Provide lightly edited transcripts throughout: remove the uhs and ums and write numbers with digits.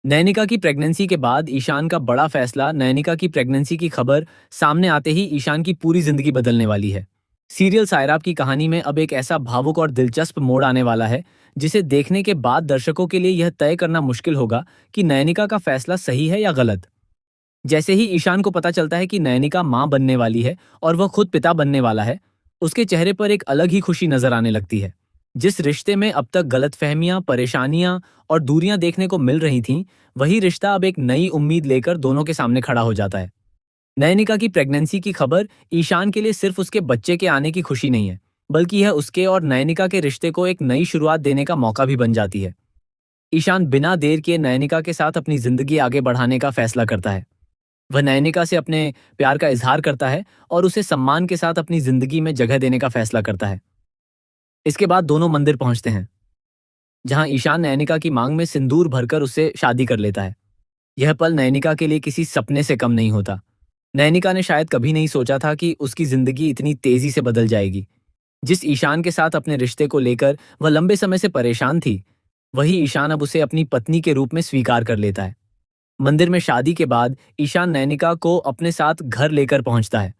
नयनिका की प्रेगनेंसी के बाद ईशान का बड़ा फैसला। नयनिका की प्रेगनेंसी की खबर सामने आते ही ईशान की पूरी जिंदगी बदलने वाली है। सीरियल सायराब की कहानी में अब एक ऐसा भावुक और दिलचस्प मोड़ आने वाला है जिसे देखने के बाद दर्शकों के लिए यह तय करना मुश्किल होगा कि नयनिका का फैसला सही है या गलत। जैसे ही ईशान को पता चलता है कि नयनिका मां बनने वाली है और वह खुद पिता बनने वाला है, उसके चेहरे पर एक अलग ही खुशी नजर आने लगती है। जिस रिश्ते में अब तक गलतफहमियां, परेशानियां और दूरियां देखने को मिल रही थीं, वही रिश्ता अब एक नई उम्मीद लेकर दोनों के सामने खड़ा हो जाता है। नयनिका की प्रेगनेंसी की खबर ईशान के लिए सिर्फ उसके बच्चे के आने की खुशी नहीं है, बल्कि यह उसके और नयनिका के रिश्ते को एक नई शुरुआत देने का मौका भी बन जाती है। ईशान बिना देर किए नयनिका के साथ अपनी जिंदगी आगे बढ़ाने का फैसला करता है। वह नयनिका से अपने प्यार का इजहार करता है और उसे सम्मान के साथ अपनी जिंदगी में जगह देने का फैसला करता है। इसके बाद दोनों मंदिर पहुंचते हैं, जहां ईशान नयनिका की मांग में सिंदूर भरकर उससे शादी कर लेता है। यह पल नयनिका के लिए किसी सपने से कम नहीं होता। नयनिका ने शायद कभी नहीं सोचा था कि उसकी जिंदगी इतनी तेजी से बदल जाएगी। जिस ईशान के साथ अपने रिश्ते को लेकर वह लंबे समय से परेशान थी, वही ईशान अब उसे अपनी पत्नी के रूप में स्वीकार कर लेता है। मंदिर में शादी के बाद ईशान नयनिका को अपने साथ घर लेकर पहुंचता है।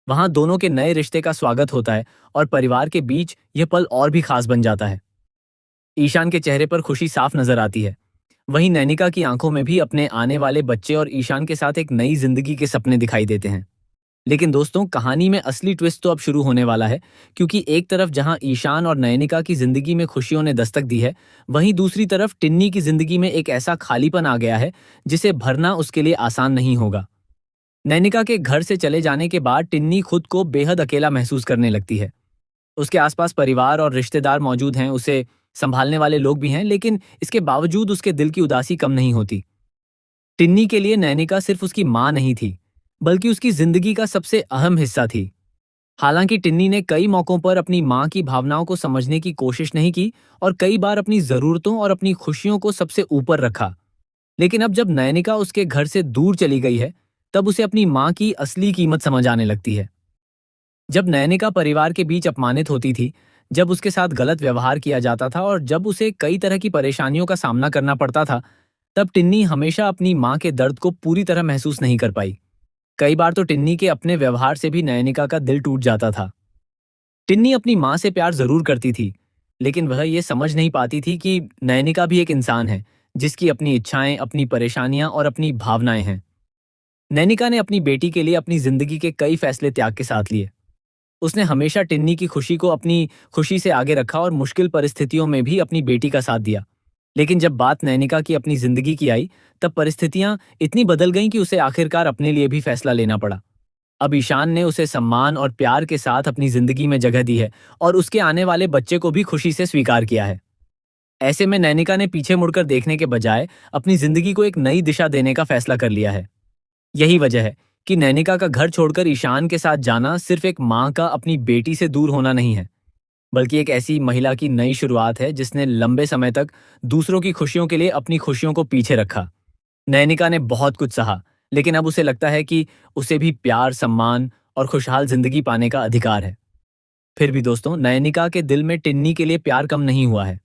वहां दोनों के नए रिश्ते का स्वागत होता है और परिवार के बीच यह पल और भी खास बन जाता है। ईशान के चेहरे पर खुशी साफ नजर आती है। वहीं नैनिका की आंखों में भी अपने आने वाले बच्चे और ईशान के साथ एक नई जिंदगी के सपने दिखाई देते हैं। लेकिन दोस्तों, कहानी में असली ट्विस्ट तो अब शुरू होने वाला है, क्योंकि एक तरफ जहां ईशान और नयनिका की जिंदगी में खुशियों ने दस्तक दी है, वहीं दूसरी तरफ टिन्नी की जिंदगी में एक ऐसा खालीपन आ गया है जिसे भरना उसके लिए आसान नहीं होगा। नयनिका के घर से चले जाने के बाद टिन्नी खुद को बेहद अकेला महसूस करने लगती है। उसके आसपास परिवार और रिश्तेदार मौजूद हैं, उसे संभालने वाले लोग भी हैं, लेकिन इसके बावजूद उसके दिल की उदासी कम नहीं होती। टिन्नी के लिए नैनिका सिर्फ उसकी मां नहीं थी, बल्कि उसकी जिंदगी का सबसे अहम हिस्सा थी। हालांकि टिन्नी ने कई मौकों पर अपनी मां की भावनाओं को समझने की कोशिश नहीं की और कई बार अपनी जरूरतों और अपनी खुशियों को सबसे ऊपर रखा। लेकिन अब जब नैनिका उसके घर से दूर चली गई है, तब उसे अपनी मां की असली कीमत समझ आने लगती है। जब नैनिका परिवार के बीच अपमानित होती थी, जब उसके साथ गलत व्यवहार किया जाता था और जब उसे कई तरह की परेशानियों का सामना करना पड़ता था, तब टिन्नी हमेशा अपनी मां के दर्द को पूरी तरह महसूस नहीं कर पाई। कई बार तो टिन्नी के अपने व्यवहार से भी नयनिका का दिल टूट जाता था। टिन्नी अपनी मां से प्यार जरूर करती थी, लेकिन वह ये समझ नहीं पाती थी कि नयनिका भी एक इंसान है, जिसकी अपनी इच्छाएं, अपनी परेशानियां और अपनी भावनाएं हैं। नैनिका ने अपनी बेटी के लिए अपनी जिंदगी के कई फैसले त्याग के साथ लिए। उसने हमेशा टिन्नी की खुशी को अपनी खुशी से आगे रखा और मुश्किल परिस्थितियों में भी अपनी बेटी का साथ दिया। लेकिन जब बात नैनिका की अपनी जिंदगी की आई, तब परिस्थितियां इतनी बदल गईं कि उसे आखिरकार अपने लिए भी फैसला लेना पड़ा। अब ईशान ने उसे सम्मान और प्यार के साथ अपनी जिंदगी में जगह दी है और उसके आने वाले बच्चे को भी खुशी से स्वीकार किया है। ऐसे में नैनिका ने पीछे मुड़कर देखने के बजाय अपनी जिंदगी को एक नई दिशा देने का फैसला कर लिया है। यही वजह है कि नैनिका का घर छोड़कर ईशान के साथ जाना सिर्फ एक मां का अपनी बेटी से दूर होना नहीं है, बल्कि एक ऐसी महिला की नई शुरुआत है जिसने लंबे समय तक दूसरों की खुशियों के लिए अपनी खुशियों को पीछे रखा। नैनिका ने बहुत कुछ सहा, लेकिन अब उसे लगता है कि उसे भी प्यार, सम्मान और खुशहाल जिंदगी पाने का अधिकार है। फिर भी दोस्तों, नैनिका के दिल में टिन्नी के लिए प्यार कम नहीं हुआ है।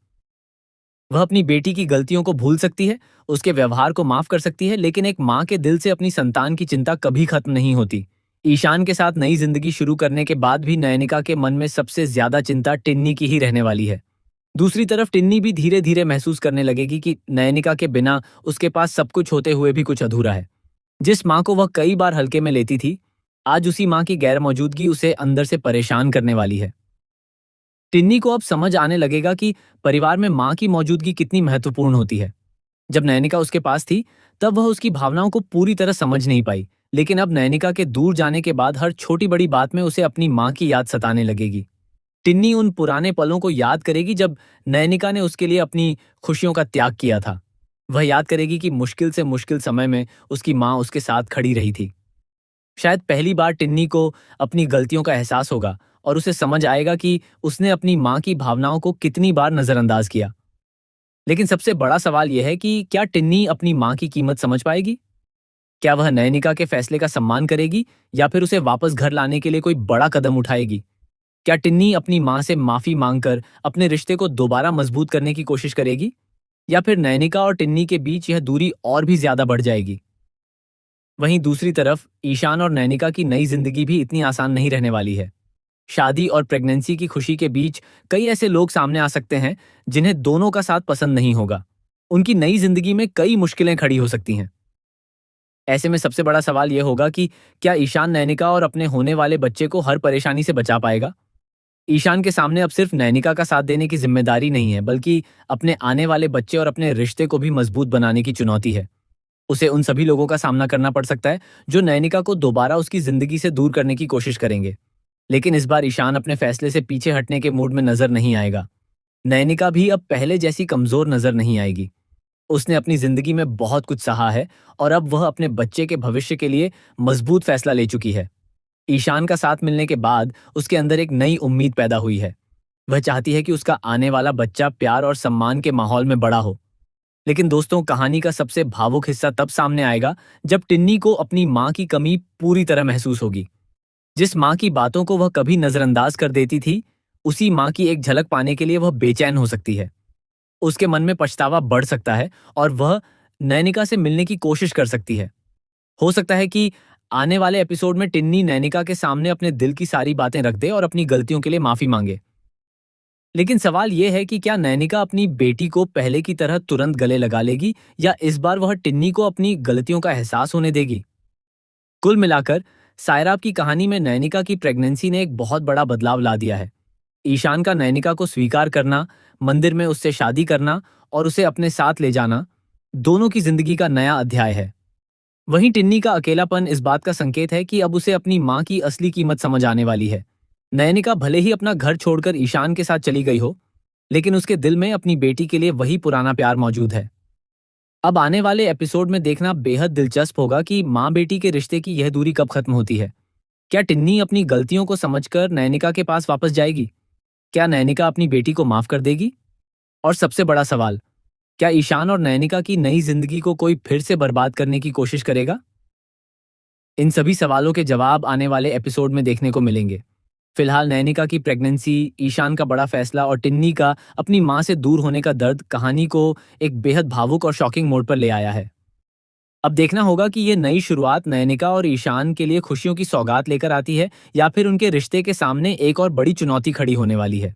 वह अपनी बेटी की गलतियों को भूल सकती है, उसके व्यवहार को माफ कर सकती है, लेकिन एक माँ के दिल से अपनी संतान की चिंता कभी खत्म नहीं होती। ईशान के साथ नई जिंदगी शुरू करने के बाद भी नयनिका के मन में सबसे ज्यादा चिंता टिन्नी की ही रहने वाली है। दूसरी तरफ टिन्नी भी धीरे धीरे महसूस करने लगेगी कि नयनिका के बिना उसके पास सब कुछ होते हुए भी कुछ अधूरा है। जिस माँ को वह कई बार हल्के में लेती थी, आज उसी माँ की गैर मौजूदगी उसे अंदर से परेशान करने वाली है। टिन्नी को अब समझ आने लगेगा कि परिवार में माँ की मौजूदगी कितनी महत्वपूर्ण होती है। जब नैनिका उसके पास थी, तब वह उसकी भावनाओं को पूरी तरह समझ नहीं पाई, लेकिन अब नैनिका के दूर जाने के बाद हर छोटी बड़ी बात में उसे अपनी माँ की याद सताने लगेगी। टिन्नी उन पुराने पलों को याद करेगी जब नैनिका ने उसके लिए अपनी खुशियों का त्याग किया था। वह याद करेगी कि मुश्किल से मुश्किल समय में उसकी माँ उसके साथ खड़ी रही थी। शायद पहली बार टिन्नी को अपनी गलतियों का एहसास होगा और उसे समझ आएगा कि उसने अपनी माँ की भावनाओं को कितनी बार नजरअंदाज किया। लेकिन सबसे बड़ा सवाल यह है कि क्या टिन्नी अपनी माँ की कीमत समझ पाएगी? क्या वह नयनिका के फैसले का सम्मान करेगी या फिर उसे वापस घर लाने के लिए कोई बड़ा कदम उठाएगी? क्या टिन्नी अपनी माँ से माफी मांगकर अपने रिश्ते को दोबारा मजबूत करने की कोशिश करेगी? या फिर नैनिका और टिन्नी के बीच यह दूरी और भी ज्यादा बढ़ जाएगी। वहीं दूसरी तरफ ईशान और नैनिका की नई जिंदगी भी इतनी आसान नहीं रहने वाली है। शादी और प्रेगनेंसी की खुशी के बीच कई ऐसे लोग सामने आ सकते हैं जिन्हें दोनों का साथ पसंद नहीं होगा। उनकी नई जिंदगी में कई मुश्किलें खड़ी हो सकती हैं। ऐसे में सबसे बड़ा सवाल यह होगा कि क्या ईशान नैनिका और अपने होने वाले बच्चे को हर परेशानी से बचा पाएगा। ईशान के सामने अब सिर्फ नैनिका का साथ देने की जिम्मेदारी नहीं है, बल्कि अपने आने वाले बच्चे और अपने रिश्ते को भी मजबूत बनाने की चुनौती है। उसे उन सभी लोगों का सामना करना पड़ सकता है जो नैनिका को दोबारा उसकी जिंदगी से दूर करने की कोशिश करेंगे। लेकिन इस बार ईशान अपने फैसले से पीछे हटने के मूड में नजर नहीं आएगा। नैनिका भी अब पहले जैसी कमजोर नजर नहीं आएगी। उसने अपनी जिंदगी में बहुत कुछ सहा है और अब वह अपने बच्चे के भविष्य के लिए मजबूत फैसला ले चुकी है। ईशान का साथ मिलने के बाद उसके अंदर एक नई उम्मीद पैदा हुई है। वह चाहती है कि उसका आने वाला बच्चा प्यार और सम्मान के माहौल में बड़ा हो। लेकिन दोस्तों, कहानी का सबसे भावुक हिस्सा तब सामने आएगा जब टिन्नी को अपनी माँ की कमी पूरी तरह महसूस होगी। जिस माँ की बातों को वह कभी नजरअंदाज कर देती थी, उसी माँ की एक झलक पाने के लिए वह बेचैन हो सकती है। उसके मन में पछतावा बढ़ सकता है और वह नैनिका से मिलने की कोशिश कर सकती है। हो सकता है कि आने वाले एपिसोड में टिन्नी नैनिका के सामने अपने दिल की सारी बातें रख दे और अपनी गलतियों के लिए माफी मांगे। लेकिन सवाल यह है कि क्या नैनिका अपनी बेटी को पहले की तरह तुरंत गले लगा लेगी या इस बार वह टिन्नी को अपनी गलतियों का एहसास होने देगी। कुल मिलाकर सायराब की कहानी में नैनिका की प्रेगनेंसी ने एक बहुत बड़ा बदलाव ला दिया है। ईशान का नैनिका को स्वीकार करना, मंदिर में उससे शादी करना और उसे अपने साथ ले जाना दोनों की जिंदगी का नया अध्याय है। वहीं टिन्नी का अकेलापन इस बात का संकेत है कि अब उसे अपनी माँ की असली कीमत समझ आने वाली है। नयनिका भले ही अपना घर छोड़कर ईशान के साथ चली गई हो, लेकिन उसके दिल में अपनी बेटी के लिए वही पुराना प्यार मौजूद है। अब आने वाले एपिसोड में देखना बेहद दिलचस्प होगा कि माँ बेटी के रिश्ते की यह दूरी कब खत्म होती है। क्या टिन्नी अपनी गलतियों को समझकर नयनिका के पास वापस जाएगी? क्या नयनिका अपनी बेटी को माफ कर देगी? और सबसे बड़ा सवाल, क्या ईशान और नयनिका की नई जिंदगी को कोई फिर से बर्बाद करने की कोशिश करेगा? इन सभी सवालों के जवाब आने वाले एपिसोड में देखने को मिलेंगे। फिलहाल नैनिका की प्रेगनेंसी, ईशान का बड़ा फैसला और टिन्नी का अपनी मां से दूर होने का दर्द कहानी को एक बेहद भावुक और शॉकिंग मोड़ पर ले आया है। अब देखना होगा कि ये नई शुरुआत नैनिका और ईशान के लिए खुशियों की सौगात लेकर आती है या फिर उनके रिश्ते के सामने एक और बड़ी चुनौती खड़ी होने वाली है।